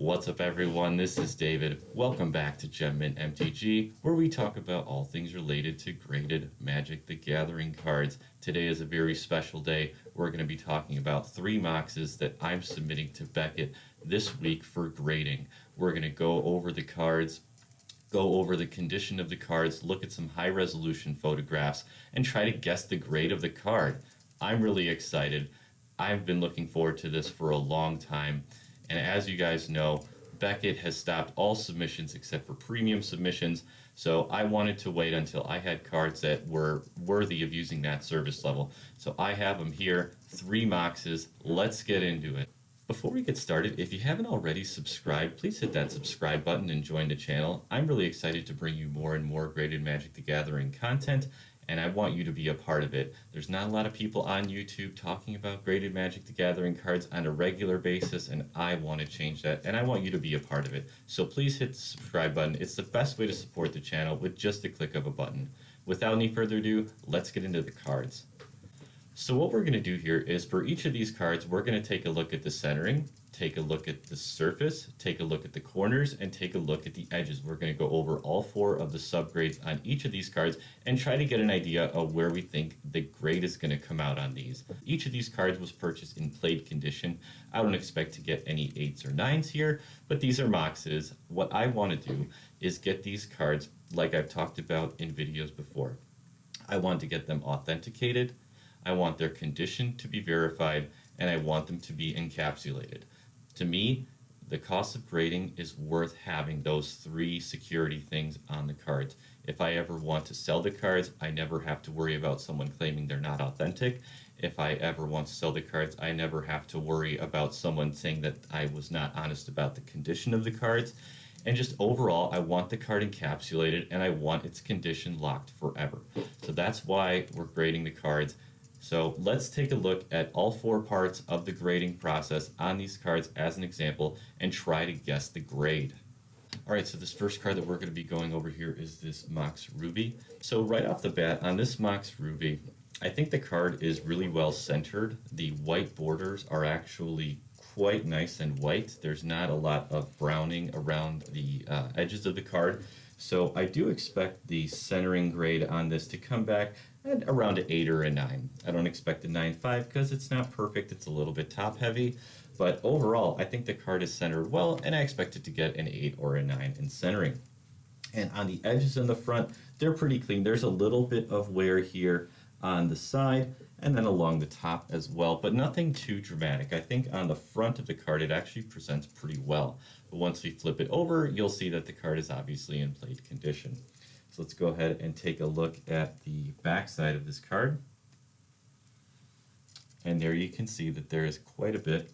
What's up everyone, this is David. Welcome back to Gem Mint MTG, where we talk about all things related to graded Magic the Gathering cards. Today is a very special day. We're going to be talking about 3 Moxes that I'm submitting to Beckett this week for grading. We're going to go over the cards, go over the condition of the cards, look at some high resolution photographs, and try to guess the grade of the card. I'm really excited. I've been looking forward to this for a long time. And as you guys know, Beckett has stopped all submissions except for premium submissions, so I wanted to wait until I had cards that were worthy of using that service level. So I have them here, 3 Moxes. Let's get into it. Before we get started, if you haven't already subscribed, please hit that subscribe button and join the channel. I'm really excited to bring you more and more graded Magic the Gathering content, and I want you to be a part of it. There's not a lot of people on YouTube talking about graded Magic the Gathering cards on a regular basis, and I want to change that, and I want you to be a part of it. So please hit the subscribe button. It's the best way to support the channel with just a click of a button. Without any further ado, let's get into the cards. So what we're going to do here is for each of these cards, we're going to take a look at the centering, take a look at the surface, take a look at the corners, and take a look at the edges. We're going to go over all 4 of the subgrades on each of these cards and try to get an idea of where we think the grade is going to come out on these. Each of these cards was purchased in played condition. I don't expect to get any 8s or 9s here, but these are Moxes. What I want to do is get these cards, like I've talked about in videos before. I want to get them authenticated, I want their condition to be verified, and I want them to be encapsulated. To me, the cost of grading is worth having those 3 security things on the cards. If I ever want to sell the cards, I never have to worry about someone claiming they're not authentic. If I ever want to sell the cards, I never have to worry about someone saying that I was not honest about the condition of the cards. And just overall, I want the card encapsulated and I want its condition locked forever. So that's why we're grading the cards. So let's take a look at all 4 parts of the grading process on these cards as an example and try to guess the grade. Alright, so this first card that we're going to be going over here is this Mox Ruby. So right off the bat, on this Mox Ruby, I think the card is really well centered. The white borders are actually quite nice and white. There's not a lot of browning around the edges of the card. So I do expect the centering grade on this to come back at around an 8 or a 9. I don't expect a 9.5 because it's not perfect. It's a little bit top heavy. But overall, I think the card is centered well, and I expect it to get an 8 or a 9 in centering. And on the edges in the front, they're pretty clean. There's a little bit of wear here on the side and then along the top as well, but nothing too dramatic. I think on the front of the card, it actually presents pretty well. But once we flip it over, you'll see that the card is obviously in played condition. So let's go ahead and take a look at the back side of this card. And there you can see that there is quite a bit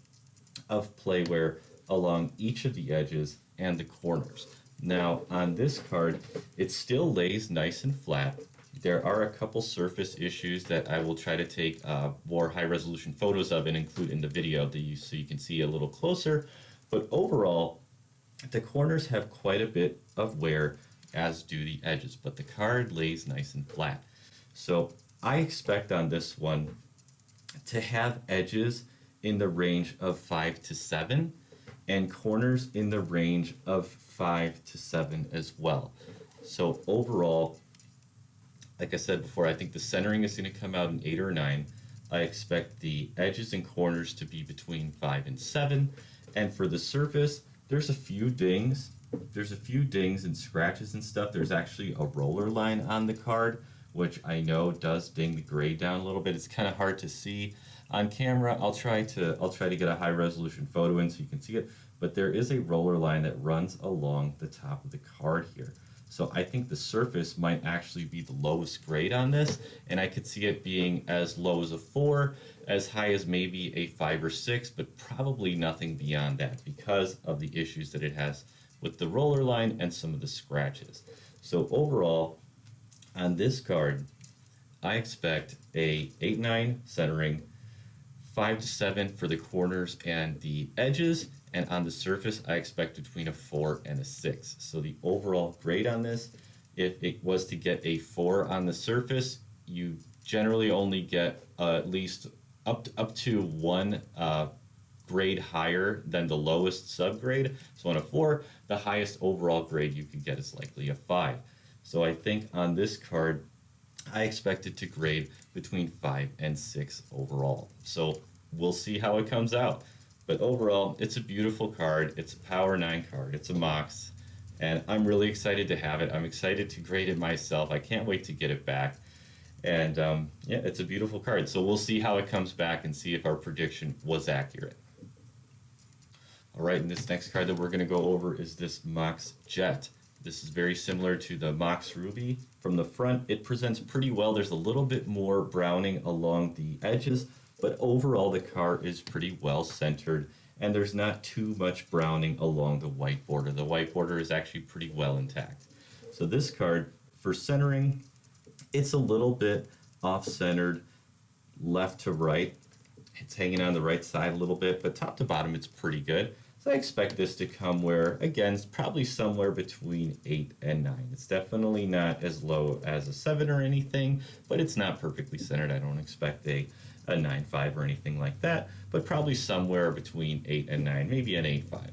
of play wear along each of the edges and the corners. Now on this card, it still lays nice and flat. There are a couple surface issues that I will try to take more high resolution photos of and include in the video so you can see a little closer. But overall, the corners have quite a bit of wear, as do the edges, but the card lays nice and flat. So I expect on this one to have edges in the range of 5 to 7 and corners in the range of 5 to 7 as well. So overall, like I said before, I think the centering is going to come out an 8 or 9. I expect the edges and corners to be between 5 and 7. And for the surface, there's a few dings. There's a few dings and scratches and stuff. There's actually a roller line on the card, which I know does ding the grade down a little bit. It's kind of hard to see on camera. I'll try to get a high resolution photo in so you can see it. But there is a roller line that runs along the top of the card here. So I think the surface might actually be the lowest grade on this, and I could see it being as low as a 4, as high as maybe a 5 or 6, but probably nothing beyond that because of the issues that it has with the roller line and some of the scratches. So overall, on this card, I expect a 8-9 centering, 5 to 7 for the corners and the edges, and on the surface, I expect between a 4 and a 6. So the overall grade on this, if it was to get a 4 on the surface, you generally only get at least up to 1 grade higher than the lowest subgrade. So on a 4, the highest overall grade you could get is likely a 5. So I think on this card, I expect it to grade between 5 and 6 overall. So we'll see how it comes out. But overall, it's a beautiful card. It's a Power 9 card. It's a Mox. And I'm really excited to have it. I'm excited to grade it myself. I can't wait to get it back. And yeah, it's a beautiful card. So we'll see how it comes back and see if our prediction was accurate. All right, and this next card that we're going to go over is this Mox Jet. This is very similar to the Mox Ruby. From the front, it presents pretty well. There's a little bit more browning along the edges, but overall the card is pretty well centered, and there's not too much browning along the white border. The white border is actually pretty well intact. So this card, for centering, it's a little bit off-centered left to right. It's hanging on the right side a little bit, but top to bottom it's pretty good. So I expect this to come where, again, it's probably somewhere between 8 and 9. It's definitely not as low as a 7 or anything, but it's not perfectly centered. I don't expect a 9.5 or anything like that, but probably somewhere between 8 and 9, maybe an 8.5.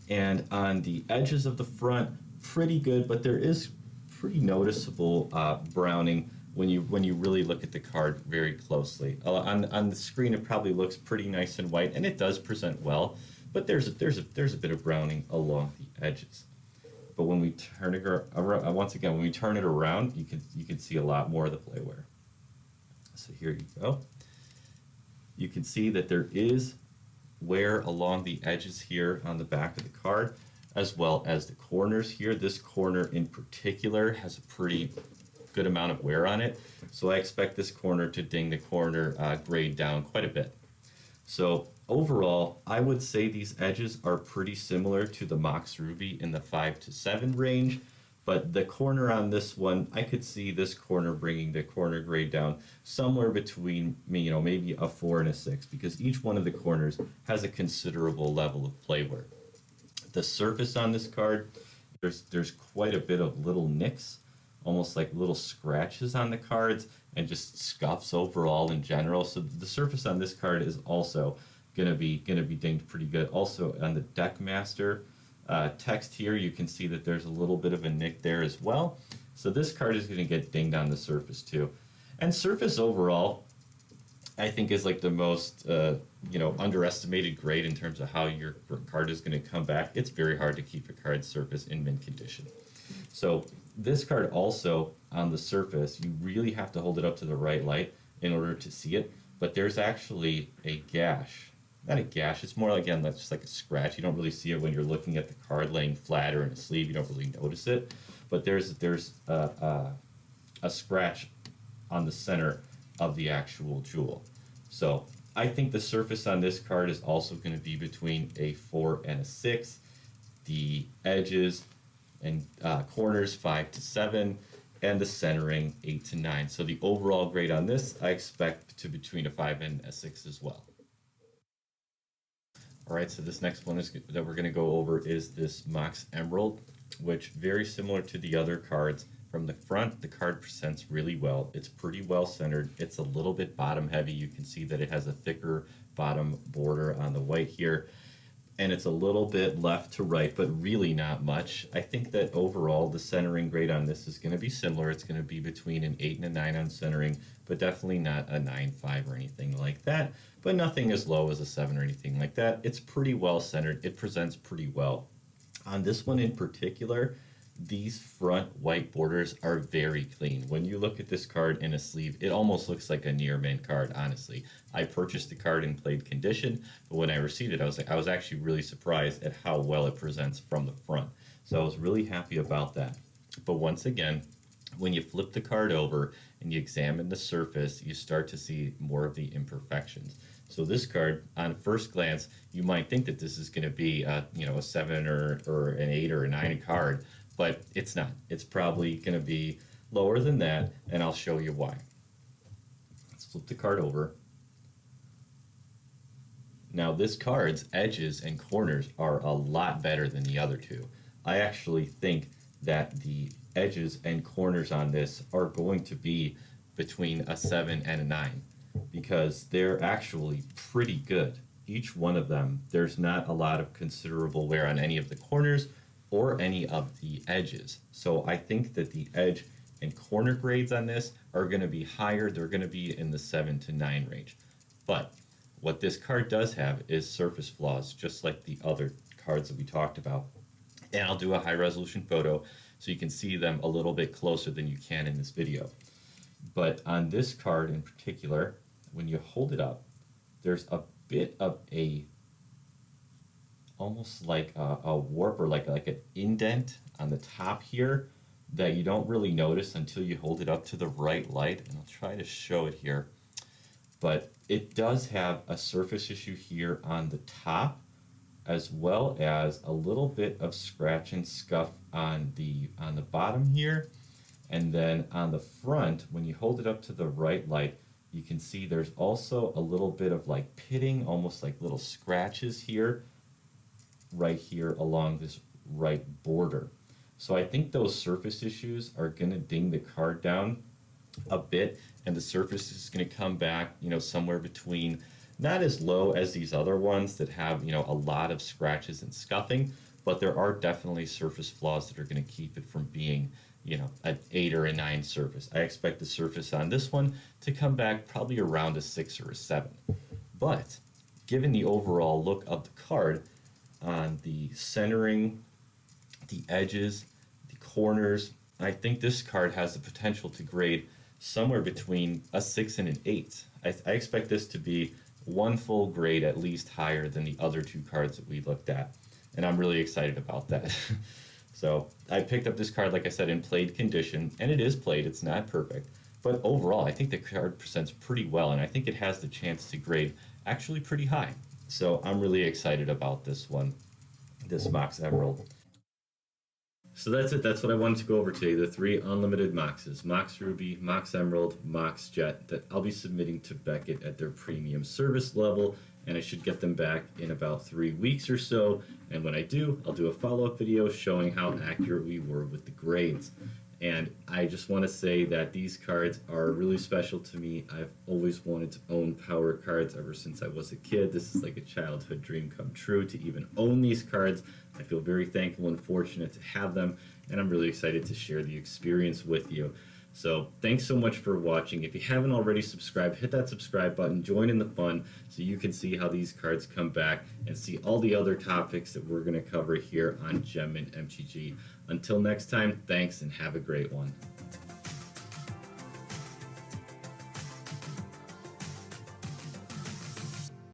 And on the edges of the front, pretty good, but there is pretty noticeable browning when you really look at the card very closely. On the screen, it probably looks pretty nice and white, and it does present well, but there's a bit of browning along the edges. But when we turn it around, once again, when we turn it around, you can see a lot more of the playware. So here you go. You can see that there is wear along the edges here on the back of the card, as well as the corners here. This corner in particular has a pretty good amount of wear on it, so I expect this corner to ding the corner grade down quite a bit. So overall, I would say these edges are pretty similar to the Mox Ruby in the 5 to 7 range, but the corner on this one, I could see this corner bringing the corner grade down somewhere between, maybe a 4 and a 6, because each one of the corners has a considerable level of playwear. The surface on this card, there's quite a bit of little nicks, almost like little scratches on the cards, and just scuffs overall in general. So the surface on this card is also gonna be dinged pretty good. Also on the deck master text here, you can see that there's a little bit of a nick there as well. So this card is gonna get dinged on the surface too. And surface overall, I think is like the most underestimated grade in terms of how your card is going to come back. It's very hard to keep a card's surface in mint condition. So this card also, on the surface, you really have to hold it up to the right light in order to see it, but there's actually a gash. Not a gash, it's more, again, that's just like a scratch. You don't really see it when you're looking at the card laying flat or in a sleeve. You don't really notice it, but there's a scratch on the center of the actual jewel. So I think the surface on this card is also going to be between a 4 and a 6. The edges and corners 5 to 7, and the centering 8 to 9. So the overall grade on this I expect to between a 5 and a 6 as well. All right, so this next one that we're going to go over is this Mox Emerald, which very similar to the other cards. From the front, the card presents really well. It's pretty well centered. It's a little bit bottom heavy. You can see that it has a thicker bottom border on the white here. And it's a little bit left to right, but really not much. I think that overall, the centering grade on this is going to be similar. It's going to be between an 8 and a 9 on centering, but definitely not a 9.5 or anything like that. But nothing as low as a 7 or anything like that. It's pretty well centered. It presents pretty well. On this one in particular, these front white borders are very clean. When you look at this card in a sleeve, it almost looks like a near mint card, honestly. I purchased the card in played condition, but when I received it, I was actually really surprised at how well it presents from the front. So I was really happy about that. But once again, when you flip the card over and you examine the surface, you start to see more of the imperfections. So this card, on first glance, you might think that this is going to be a 7 or an 8 or a 9 card, but it's not. It's probably going to be lower than that, and I'll show you why. Let's flip the card over. Now this card's edges and corners are a lot better than the other two. I actually think that the edges and corners on this are going to be between a 7 and a 9 because they're actually pretty good. each one of them, there's not a lot of considerable wear on any of the corners or any of the edges. So I think that the edge and corner grades on this are going to be higher. They're going to be in the 7 to 9 range. But what this card does have is surface flaws, just like the other cards that we talked about. And I'll do a high resolution photo so you can see them a little bit closer than you can in this video. But on this card in particular, when you hold it up, there's a bit of a, almost like a warp or like an indent on the top here that you don't really notice until you hold it up to the right light. And I'll try to show it here. But it does have a surface issue here on the top, as well as a little bit of scratch and scuff on the bottom here. And then on the front, when you hold it up to the right light, you can see there's also a little bit of like pitting, almost like little scratches here, right here along this right border. So I think those surface issues are going to ding the card down a bit, and the surface is going to come back, somewhere between, not as low as these other ones that have, a lot of scratches and scuffing, but there are definitely surface flaws that are going to keep it from being, an 8 or a 9 surface. I expect the surface on this one to come back probably around a 6 or a 7. But given the overall look of the card, on the centering, the edges, the corners, I think this card has the potential to grade somewhere between a 6 and an 8. I expect this to be one full grade at least higher than the other 2 cards that we looked at, and I'm really excited about that. So I picked up this card, like I said, in played condition, and it is played, it's not perfect, but overall I think the card presents pretty well, and I think it has the chance to grade actually pretty high. So I'm really excited about this one, this Mox Emerald. So that's it. That's what I wanted to go over today. The 3 unlimited Moxes, Mox Ruby, Mox Emerald, Mox Jet, that I'll be submitting to Beckett at their premium service level, and I should get them back in about 3 weeks or so. And when I do, I'll do a follow-up video showing how accurate we were with the grades. And I just want to say that these cards are really special to me. I've always wanted to own power cards ever since I was a kid. This is like a childhood dream come true to even own these cards. I feel very thankful and fortunate to have them, and I'm really excited to share the experience with you. So thanks so much for watching. If you haven't already subscribed, hit that subscribe button, join in the fun so you can see how these cards come back and see all the other topics that we're going to cover here on Gem Mint MTG. Until next time, thanks and have a great one.